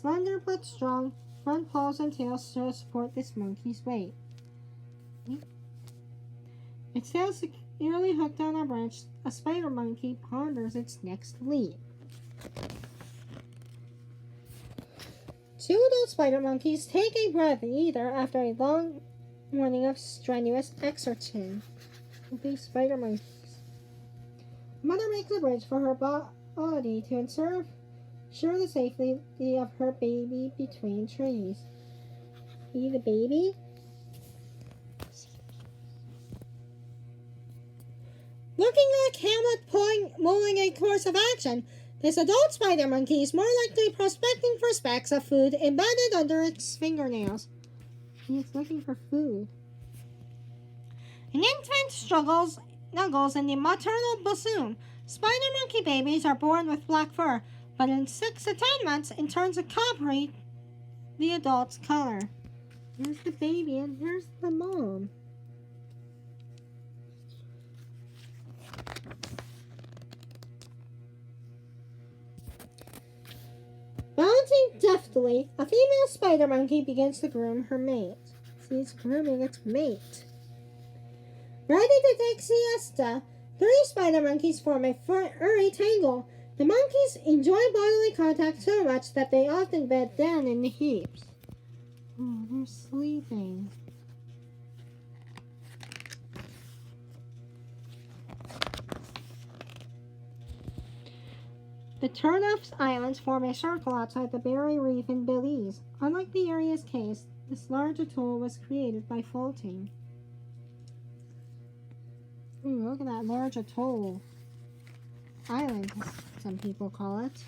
slender but strong front paws and tails to support this monkey's weight. Its tail securely hooked on a branch, a spider monkey ponders its next leap. Two adult spider monkeys take a breather after a long morning of strenuous exertion. These spider monkeys. Mother makes a bridge for her body to ensure the safety of her baby between trees. See the baby? Looking like Hamlet mulling a course of action, this adult spider monkey is more likely prospecting for specks of food embedded under its fingernails. It's looking for food. An infant snuggles in the maternal bosom. Spider monkey babies are born with black fur, but in 6 to 10 months it turns a coppery, the adult's color. Here's the baby and here's the mom. Balancing deftly, a female spider monkey begins to groom her mate. She's grooming its mate. Ready to take siesta, 3 spider monkeys form a furry tangle. The monkeys enjoy bodily contact so much that they often bed down in heaps. Oh, they're sleeping. The Turnips Islands form a circle outside the Barrier Reef in Belize. Unlike the area's case, this large atoll was created by faulting. Ooh, look at that large atoll. Island, some people call it.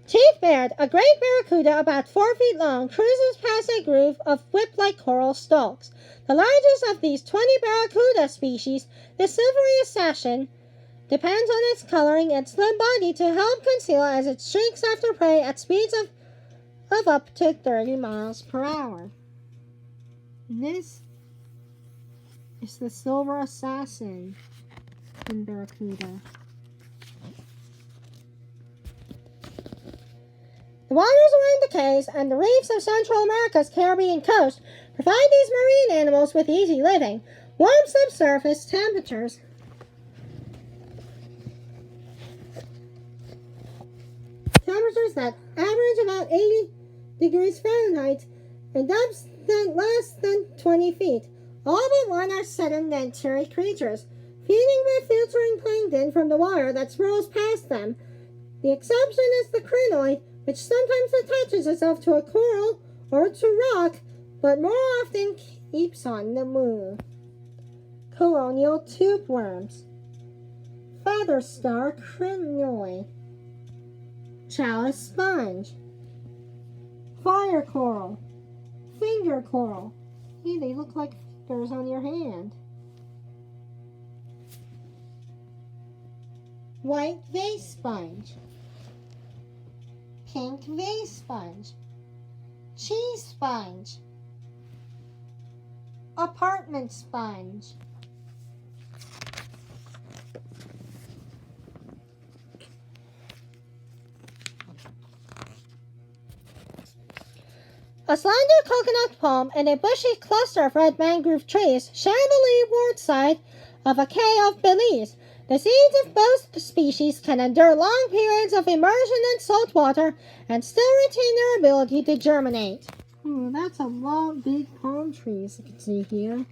Chief-beard, a great barracuda about 4 feet long, cruises past a groove of whip-like coral stalks. The largest of these 20 barracuda species, the silvery assassin, depends on its coloring and slim body to help conceal as it shrieks after prey at speeds of up to 30 miles per hour. This is the silver assassin in barracuda. The waters around the cays and the reefs of Central America's Caribbean coast provide these marine animals with easy living. Warm subsurface temperatures that average about 80 degrees Fahrenheit and depths less than 20 feet. All but one are sedentary creatures, feeding by filtering plankton from the water that swirls past them. The exception is the crinoid, which sometimes attaches itself to a coral or to rock, but more often keeps on the move. Colonial tube worms. Feather star crinoid. Chalice sponge. Fire coral. Finger coral. Hey, they look like fingers on your hand. White vase sponge. Pink vase sponge. Cheese sponge. Apartment sponge. A slender coconut palm and a bushy cluster of red mangrove trees share the leeward side of a cay of Belize. The seeds of both species can endure long periods of immersion in salt water and still retain their ability to germinate. Oh, that's a lot of big palm trees you can see here.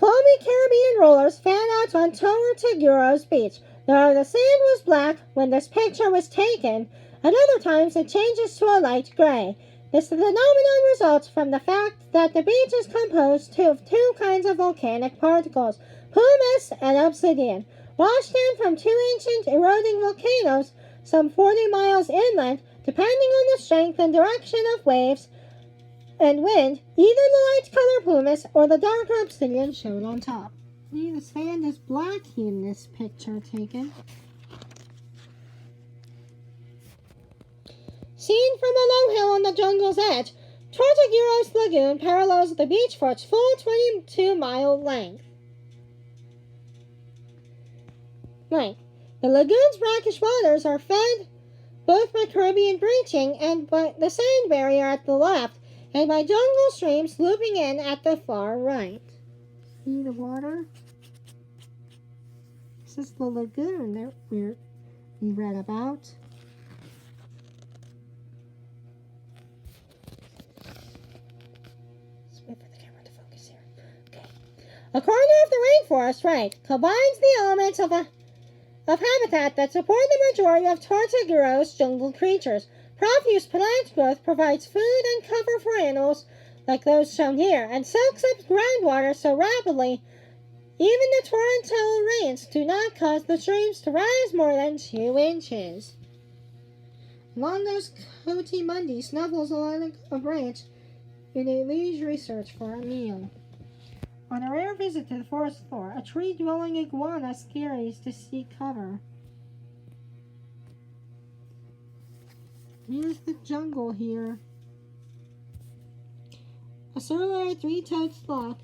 Foamy Caribbean rollers fan out on Tortugueros Beach. Though the sand was black when this picture was taken, at other times it changes to a light gray. This phenomenon results from the fact that the beach is composed of 2 kinds of volcanic particles, pumice and obsidian, washed down from 2 ancient eroding volcanoes some 40 miles inland. Depending on the strength and direction of waves and wind, either the light color pumice or the darker obsidian showed on top. See, the sand is black in this picture taken. Seen from a low hill on the jungle's edge, Tortugueros Lagoon parallels the beach for its full 22-mile length. Right. The lagoon's brackish waters are fed both by Caribbean breaching and by the sand barrier at the left, and by jungle streams looping in at the far right. See the water? This is the lagoon that we read about. Let's wait for the camera to focus here. Okay. A corner of the rainforest, right, combines the elements of habitat that support the majority of Tortuguero's jungle creatures. Profuse plant growth provides food and cover for animals like those shown here, and soaks up groundwater so rapidly even the torrential rains do not cause the streams to rise more than 2 inches. Longo's coatimundi snuffles along a branch in a leisurely search for a meal. On a rare visit to the forest floor, a tree-dwelling iguana scurries to seek cover. Here's the jungle here. A surly three-toed sloth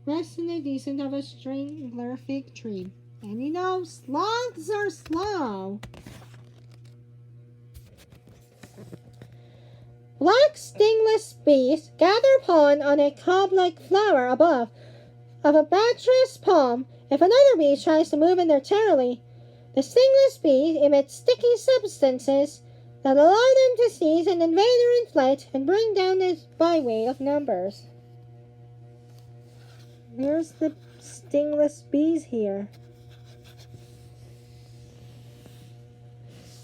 rests in a descent of a strangler fig tree. And you know, sloths are slow. Black stingless bees gather pollen on a cob-like flower above of a buttress palm. If another bee tries to move in there terribly, the stingless bee emits sticky substances that allow them to seize an invader in flight and bring down this by weight of numbers. There's the stingless bees here.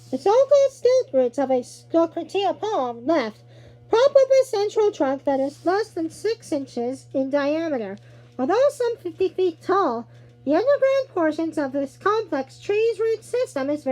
The so-called stilt roots of a Scocartia palm left prop up a central trunk that is less than 6 inches in diameter. Although some 50 feet tall, the underground portions of this complex tree's root system is very